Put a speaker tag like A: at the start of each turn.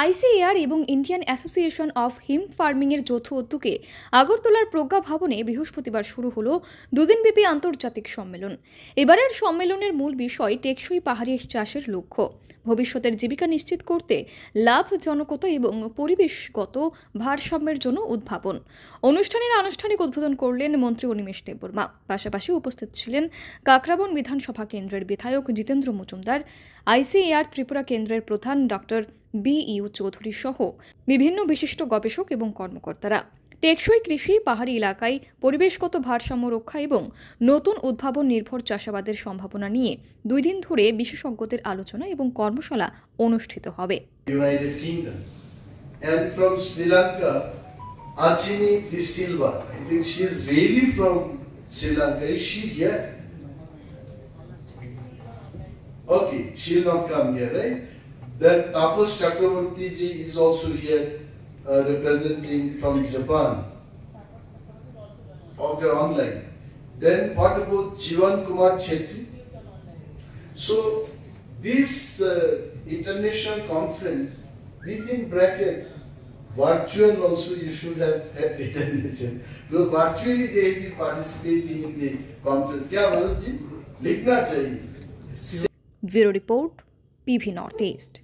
A: ICAR এবং Indian association of him farming এর যৌথ উদ্যোগে আগরতলার প্রজ্ঞা ভবনে বৃহস্পতিবার শুরু হলো দুদিনব্যাপী আন্তর্জাতিক সম্মেলন। এবারের সম্মেলনের মূল বিষয় টেকসই পাহাড়ি চাষের লক্ষ্য, ভবিষ্যতের জীবিকা নিশ্চিত করতে লাভজনকতা এবং পরিবেশগত ভারসাম্যের জন্য উদ্ভাবন। অনুষ্ঠানের আনুষ্ঠানিক উদ্বোধন করলেন মন্ত্রী অনিমেষ দেববর্মা। পাশাপাশি উপস্থিত ছিলেন কাকরাবন বিধানসভা কেন্দ্রের বিধায়ক জিতেন্দ্র মজুমদার, আইসিএআর ত্রিপুরা কেন্দ্রের প্রধান ডক্টর বি.ইউ চৌধুরী সহ বিভিন্ন বিশিষ্ট গবেষক এবং কর্মকর্তারা। টেকসই কৃষি, পাহাড়ি এলাকায় পরিবেশগত ভারসাম্য রক্ষা এবং নতুন উদ্ভাবন নির্ভর চাষাবাদের সম্ভাবনা নিয়ে 2 দিন ধরে বিশেষজ্ঞদের আলোচনা এবং কর্মশালা অনুষ্ঠিত হবে।
B: United Kingdom and from Sri Lanka, Achini De Silva. I think she is really from Sri Lanka. Is she here? Okay, she'll not come here, right? Then Tapas Chakraborty ji is also here, representing from Japan. Okay, online. Then what about Jivan Kumar Chetri? So this international conference, within bracket, virtual also you should have had it mentioned. Because virtually they will be participating in the conference. क्या मनोज जी लिखना चाहिए।
A: Bureau Report, PV Northeast।